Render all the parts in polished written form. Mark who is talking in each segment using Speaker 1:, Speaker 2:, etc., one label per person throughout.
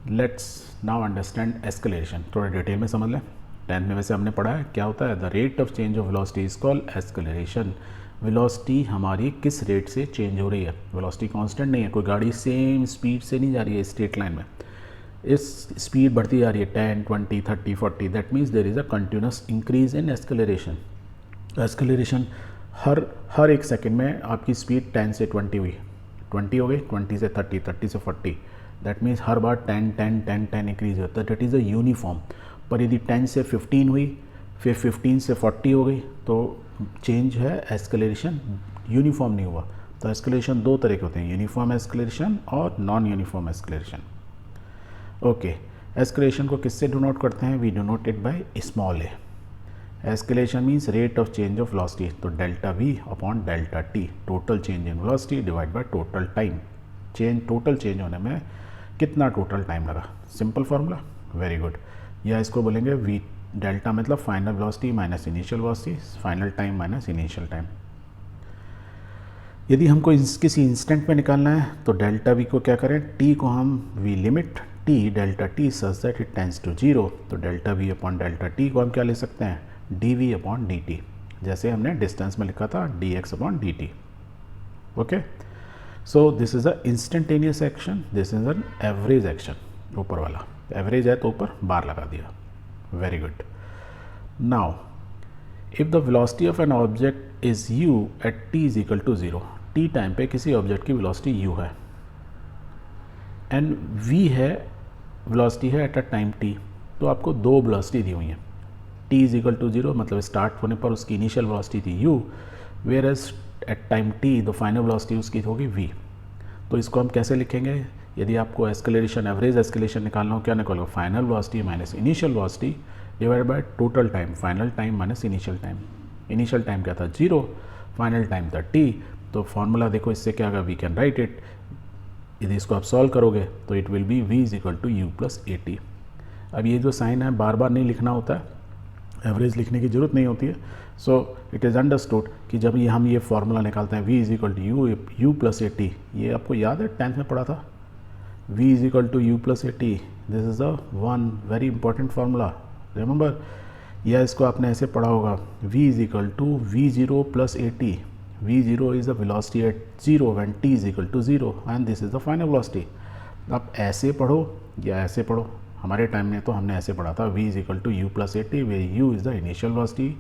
Speaker 1: Let's now understand एस्केलेरेशन, थोड़ा detail में समझ लें। 10th में वैसे हमने पढ़ा है क्या होता है, the rate of change of velocity is called acceleration. Velocity हमारी किस रेट से चेंज हो रही है, वेलोसिटी कांस्टेंट नहीं है, कोई गाड़ी सेम स्पीड से नहीं जा रही है स्ट्रेट लाइन में, इस स्पीड बढ़ती जा रही है 10, 20, 30, 40, that means there is a continuous increase in acceleration. Acceleration हर एक सेकेंड में आपकी स्पीड 10 से 20 हुई, 20 हो गई, 20 से 30, 30 से 40, that means her bar 10, 10, 10, 10 increase होता है, दैट इज़ अ यूनिफॉर्म। पर यदि 10 से 15 हुई, फिर 15 से 40 हो गई, तो चेंज है एस्केलेरेशन यूनिफॉर्म नहीं हुआ। तो एस्केलेरेशन दो तरह के होते हैं, यूनिफॉर्म एस्केलेरेशन और non uniform acceleration. Okay, acceleration को किससे डिनोट करते हैं, we denote it by small a. Acceleration means rate of change of velocity, तो delta v upon delta t, total change in velocity divide by total time. Total change होने में कितना total time लगा, simple formula, very good. या इसको बोलेंगे v delta मतलब final velocity minus initial velocity, final time minus initial time. यदि हमको किसी इंस्टेंट में निकालना है तो डेल्टा वी को क्या करें, टी को हम v limit t delta t such that it tends to zero, तो delta v upon delta t को हम क्या ले सकते हैं, d v upon d t, जैसे हमने डिस्टेंस में लिखा था d x upon d t. Okay, so this is a instantaneous action, this is an average action, ऊपर वाला एवरेज है तो ऊपर बार लगा दिया, very good. Now if the velocity of an object is u at t is equal to 0, t time पे किसी ऑब्जेक्ट की वेलोसिटी u है एंड v है वेलोसिटी है एट अ टाइम t, तो आपको दो वेलोसिटी दी हुई हैं, t इज इक्वल टू 0 मतलब स्टार्ट होने पर उसकी इनिशियल वेलोसिटी थी u, whereas at time t the final velocity उसकी होगी v। तो इसको हम कैसे लिखेंगे, यदि आपको एस्केलेरेशन एवरेज एस्केलेरेशन निकालना हो, क्या निकालोगे, final velocity minus initial velocity divide by total time, final time minus initial time. Initial time क्या था 0, फाइनल टाइम था t, तो फॉर्मूला देखो इससे क्या होगा, वी कैन राइट इट, यदि इसको आप सॉल्व करोगे तो it will be v is equal to u plus a t. अब ये जो साइन है बार बार नहीं लिखना होता है, एवरेज लिखने की ज़रूरत नहीं होती है। सो इट इज़ अंडरस्टूड कि जब ये हम ये फार्मूला निकालते हैं v is equal to u plus a t, ये आपको याद है 10th में पढ़ा था, v is equal to u plus a t, this is a one very important formula, remember. या इसको आपने ऐसे पढ़ा होगा, v is equal to v zero plus a t, v zero is the velocity at zero when t is equal to 0 and this is the final velocity. आप ऐसे पढ़ो या ऐसे पढ़ो, हमारे टाइम में तो हमने ऐसे पढ़ा था, v is equal to u plus a t, where u is the initial velocity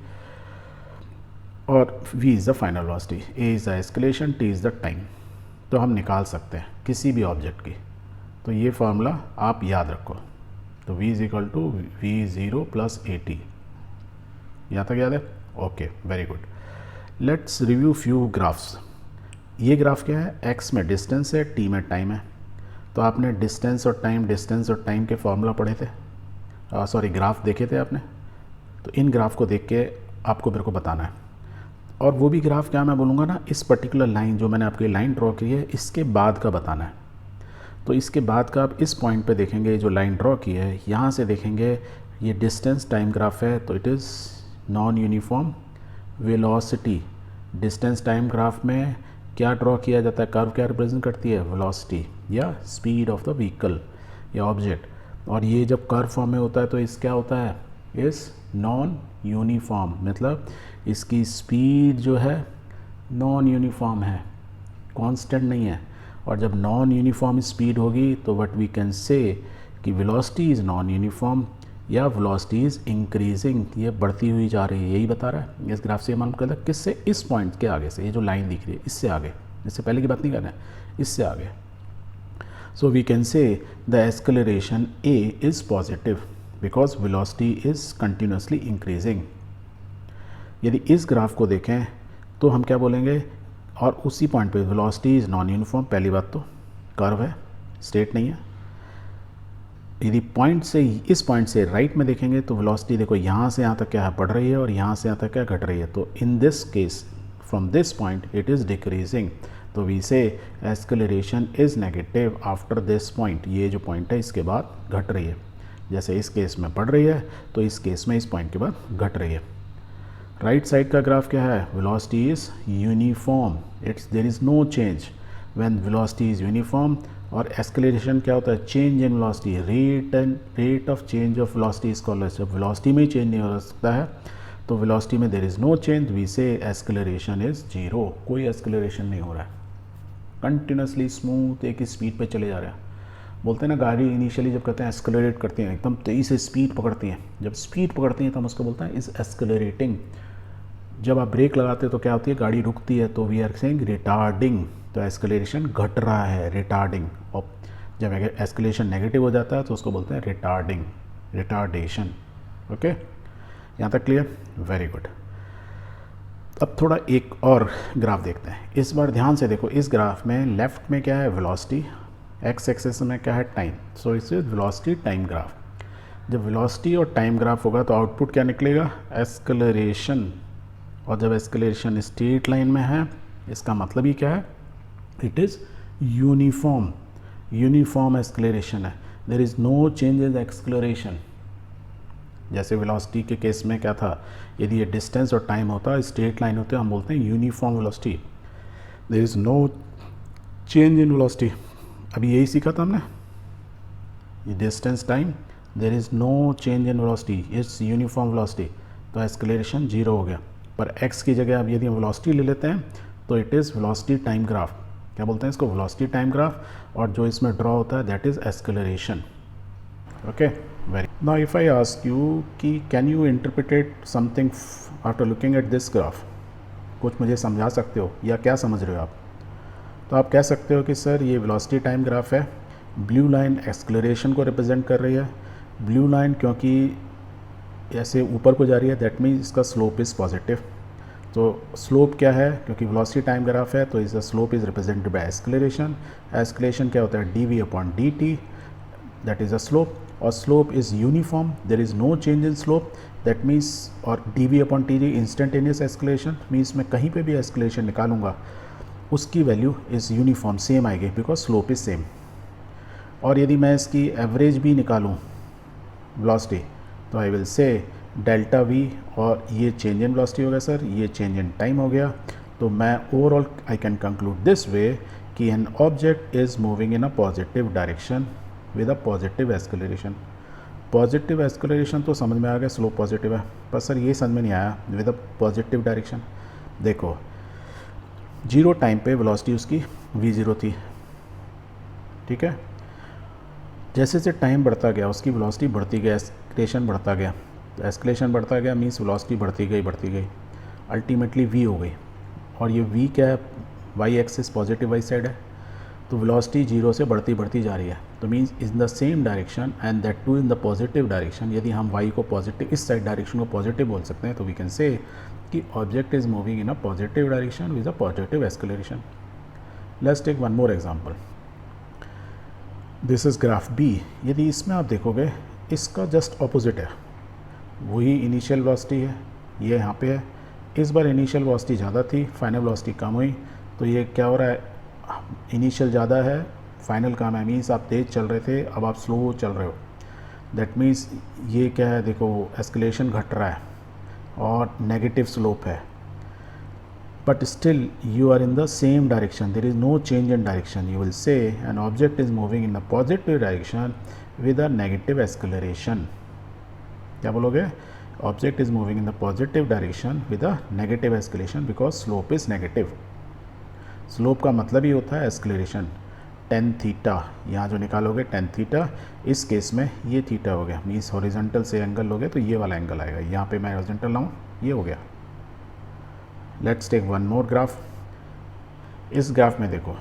Speaker 1: और v is the final velocity, a is the acceleration, t is the time. तो हम निकाल सकते हैं किसी भी ऑब्जेक्ट की, तो ये फार्मूला आप याद रखो, तो v is equal to v zero plus a t, यहाँ तक याद है, okay very good. Let's review few graphs. ये ग्राफ क्या है, x में डिस्टेंस है, t में टाइम है। तो आपने डिस्टेंस और टाइम के फॉर्मूला पढ़े थे, सॉरी ग्राफ देखे थे आपने, तो इन ग्राफ को देख के आपको मेरे को बताना है, और वो भी ग्राफ क्या मैं बोलूँगा ना, इस पर्टिकुलर लाइन जो मैंने आपकी लाइन ड्रॉ की है इसके बाद का बताना है। तो इसके बाद का आप इस पॉइंट पे देखेंगे जो लाइन ड्रॉ की है, यहाँ से देखेंगे ये डिस्टेंस टाइम ग्राफ है, तो it is non uniform velocity. Distance time graph में क्या ड्रॉ किया जाता है, कर्व क्या रिप्रेजेंट करती है, वेलोसिटी या स्पीड ऑफ द व्हीकल या ऑब्जेक्ट, और ये जब कर्व फॉर्म में होता है तो इस क्या होता है, इस नॉन यूनिफॉर्म, मतलब इसकी स्पीड जो है नॉन यूनिफॉर्म है, कांस्टेंट नहीं है। और जब नॉन यूनिफॉर्म स्पीड होगी तो व्हाट वी कैन से कि वेलोसिटी इज़ नॉन यूनिफॉर्म या वेलोसिटी इज़ इंक्रीजिंग, ये बढ़ती हुई जा रही है, यही बता रहा है इस ग्राफ से। मालूम करता है किससे, इस पॉइंट के आगे से, ये जो लाइन दिख रही है इससे आगे, इससे पहले की बात नहीं करना है, इससे आगे। So we can say the acceleration a is positive because velocity is continuously increasing. यदि इस ग्राफ को देखें तो हम क्या बोलेंगे, और उसी पॉइंट पे वेलोसिटी इज़ नॉन यूनिफॉर्म, पहली बात तो कर्व है, स्ट्रेट नहीं है। यदि पॉइंट से, इस पॉइंट से राइट में देखेंगे तो वेलोसिटी देखो यहाँ से यहाँ तक क्या है, बढ़ रही है, और यहाँ से यहाँ तक क्या घट रही है। तो in this case from this point it is decreasing, तो we say acceleration is negative after this point, ये जो पॉइंट है इसके बाद घट रही है। जैसे इस केस में बढ़ रही है तो इस केस में इस पॉइंट के बाद घट रही है। राइट साइड का ग्राफ क्या है, velocity is uniform, it's there is no change when velocity is uniform और एस्केलेरेशन क्या होता है, change in velocity, rate of change of velocity is called, जब वेलोसिटी में ही चेंज नहीं हो सकता है तो वेलोसिटी में there is no change, we say acceleration is zero, कोई एस्केलेरेशन नहीं हो रहा है, कंटिन्यूसली स्मूथ एक ही स्पीड पे चले जा रहे हैं। बोलते हैं ना गाड़ी इनिशियली जब कहते हैं एस्केलरेट करती हैं एकदम तेज़ी से स्पीड पकड़ती हैं, जब स्पीड पकड़ती हैं तो हम उसको बोलते हैं इज़ एस्केलरेटिंग। जब आप ब्रेक लगाते हो तो क्या होती है, गाड़ी रुकती है तो वी आर सेइंग रिटार्डिंग, तो एस्केलेरेशन घट रहा है, रिटार्डिंग। और जब एस्केलेशन नेगेटिव हो जाता है तो उसको बोलते हैं रिटार्डिंग, रिटार्डेशन। ओके, यहाँ तक क्लियर, वेरी गुड। अब थोड़ा एक और ग्राफ देखते हैं, इस बार ध्यान से देखो, इस ग्राफ में लेफ्ट में क्या है वेलोसिटी, एक्स एक्सिस में क्या है time, so its velocity time graph. जब वेलोसिटी और टाइम ग्राफ होगा तो आउटपुट क्या निकलेगा, एस्केलरेशन। और जब एस्केलरेशन स्ट्रेट लाइन में है इसका मतलब ही क्या है, it is uniform, uniform acceleration है, there is no change in acceleration. जैसे वेलोसिटी के केस में क्या था, यदि ये डिस्टेंस और टाइम होता, स्ट्रेट लाइन होते, हम बोलते हैं uniform velocity, there is no change in velocity. अभी यही सीखा था हमने, ये distance time, there is no change in velocity, it's uniform velocity, तो एस्केलरेशन जीरो हो गया। पर x की जगह अब यदि हम वेलोसिटी ले लेते हैं तो it is velocity time graph, क्या बोलते हैं इसको, वेलोसिटी टाइम ग्राफ, और जो इसमें ड्रॉ होता है that is acceleration. Okay, very now if I ask you कि can you interpret something after looking at this graph, कुछ मुझे समझा सकते हो या क्या समझ रहे हो आप, तो आप कह सकते हो कि सर ये वेलोसिटी टाइम ग्राफ है, ब्लू लाइन एक्सेलरेशन को रिप्रेजेंट कर रही है, ब्लू लाइन क्योंकि ऐसे ऊपर को जा रही है दैट मीन्स इसका स्लोप इज़ पॉजिटिव। तो स्लोप क्या है, क्योंकि वेलोसिटी टाइम ग्राफ है तो इस slope is represented by acceleration. Acceleration क्या होता है, dv upon dt, that is a slope, और slope is uniform, there is no change in slope, that means, और dv upon dt instantaneous acceleration means मैं कहीं पे भी एस्केलेशन निकालूंगा उसकी वैल्यू इज़ यूनिफॉर्म, सेम आएगी, बिकॉज स्लोप इज़ सेम। और यदि मैं इसकी एवरेज भी निकालूँ वेलोसिटी तो I will say delta we, और ये चेंज इन वेलोसिटी हो गया सर, ये चेंज इन टाइम हो गया, तो मैं overall I can conclude this way कि an object is moving in a positive direction with a positive acceleration. Positive acceleration तो समझ में आ गया, स्लोप पॉजिटिव है, पर सर ये समझ में नहीं आया विद अ पॉजिटिव डायरेक्शन। देखो जीरो टाइम पे वेलोसिटी उसकी v0 थी, ठीक है, जैसे जैसे टाइम बढ़ता गया उसकी वेलोसिटी बढ़ती गई, एस्केलेशन बढ़ता गया, तो एस्केलेशन बढ़ता गया मीन्स वेलोसिटी बढ़ती गई, अल्टीमेटली v हो गई, और ये v क्या है, y axis positive y side है, तो वेलोसिटी जीरो से बढ़ती जा रही है, तो means in the same direction and that too in the positive direction. यदि हम y को पॉजिटिव, इस साइड डायरेक्शन को पॉजिटिव बोल सकते हैं, तो वी कैन से कि object is moving in a positive direction with a positive acceleration. Let's take one more example, this is graph b. यदि इसमें आप देखोगे इसका जस्ट ऑपोजिट है, वही इनिशियल वेलोसिटी है, ये यहाँ पे है, इस बार इनिशियल वेलोसिटी ज़्यादा थी, फाइनल वेलोसिटी कम हुई, तो ये क्या हो रहा है, इनिशियल ज़्यादा है, फाइनल कम है, मीन्स आप तेज़ चल रहे थे अब आप स्लो चल रहे हो, दैट मीन्स ये क्या है, देखो एस्केलेशन घट रहा है और नेगेटिव स्लोप है, but still you are in the same direction, there is no change in direction, you will say an object is moving in a positive direction with a negative acceleration। क्या बोलोगे, object is moving in the positive direction with a negative acceleration because slope is negative। slope का मतलब ही होता है acceleration, tan theta, यहाँ जो निकालोगे tan theta, इस केस में ये थीटा हो गया, मीन्स हॉरिजॉन्टल से एंगल लोगे तो ये वाला एंगल आएगा, यहाँ पे मैं हॉरिजॉन्टल लाऊँ, ये हो गया। Let's take one more graph, इस ग्राफ में देखो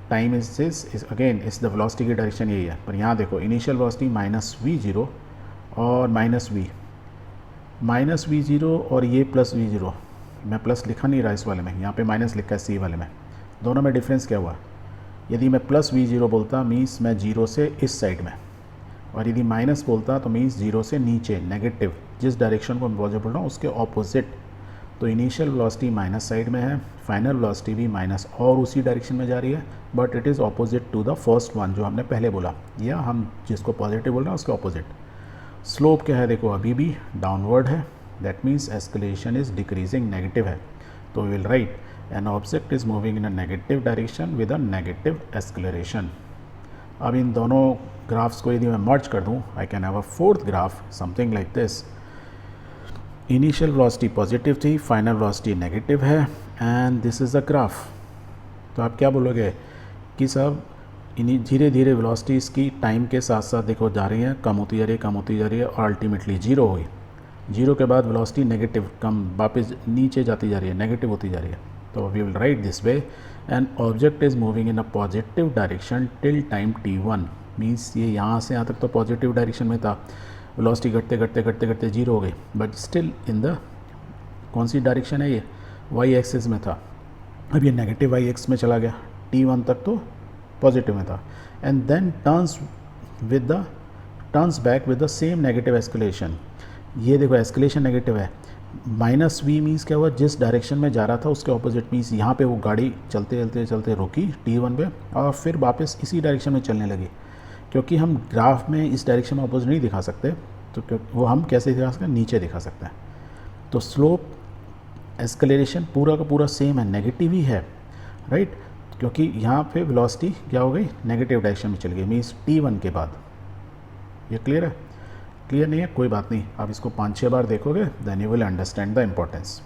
Speaker 1: time is again is the velocity की डायरेक्शन यही है, पर यहाँ देखो इनिशियल वेलोसिटी माइनस v0 और माइनस वी जीरो और ये प्लस v0, मैं प्लस लिखा नहीं रहा इस वाले में, यहाँ पे माइनस लिखा है सी वाले में, दोनों में डिफरेंस क्या हुआ, यदि मैं प्लस v0 बोलता मीन्स मैं जीरो से इस साइड में, और यदि माइनस बोलता तो मीन्स जीरो से नीचे नेगेटिव, जिस डायरेक्शन को मैं पॉजिटिव बोल रहा हूँ उसके ऑपोजिट। तो इनिशियल वेलोसिटी माइनस साइड में है, फाइनल वेलोसिटी भी माइनस और उसी डायरेक्शन में जा रही है, but it is opposite to the first one जो हमने पहले बोला, या हम जिसको पॉजिटिव बोल रहे हैं उसके ऑपोजिट। स्लोप क्या है, देखो अभी भी डाउनवर्ड है, that means acceleration is decreasing, negative है, तो we will write an object is moving in a negative direction with a negative acceleration. अब इन दोनों ग्राफ्स को यदि मैं मर्ज कर दूं, I can have a fourth graph something like this. Initial velocity positive थी, फाइनल वेलोसिटी नेगेटिव है, and this is the graph. तो आप क्या बोलोगे कि साहब इन्हीं धीरे धीरे वेलोसिटी इसकी टाइम के साथ साथ देखो जा रही है, कम होती जा रही है, कम होती जा रही है, और अल्टीमेटली जीरो हुई। जीरो के बाद वेलोसिटी नेगेटिव, कम वापस नीचे जाती जा रही है, नेगेटिव होती जा रही है। तो we will write this way, an object is moving in a positive direction till time t1। Means ये यहाँ से यहाँ तक तो पॉजिटिव डायरेक्शन में था, वेलोसिटी घटते घटते घटते घटते जीरो हो गई, बट स्टिल इन द कौन सी डायरेक्शन है, ये वाई एक्सिस में था। अब ये नेगेटिव वाई एक्स में चला गया, t1 तक तो पॉजिटिव में था, and then turns back with the same negative acceleration. ये देखो एस्केलेशन नेगेटिव है, माइनस वी मीन्स क्या हुआ, जिस डायरेक्शन में जा रहा था उसके ऑपोजिट मीन्स यहाँ पे वो गाड़ी चलते चलते चलते रुकी t1 पे, और फिर वापस इसी डायरेक्शन में चलने लगी। क्योंकि हम ग्राफ में इस डायरेक्शन में अपोजिट नहीं दिखा सकते, तो वो हम कैसे दिखा सकते हैं, नीचे दिखा सकते हैं। तो स्लोप एस्केलेरेशन पूरा का पूरा सेम है, नेगेटिव ही है, राइट। क्योंकि यहाँ पे वेलोसिटी क्या हो गई, नेगेटिव डायरेक्शन में चली गई, मीन्स t1 के बाद। ये क्लियर है? क्लियर नहीं है कोई बात नहीं, आप इसको 5-6 बार देखोगे, then you will understand the importance.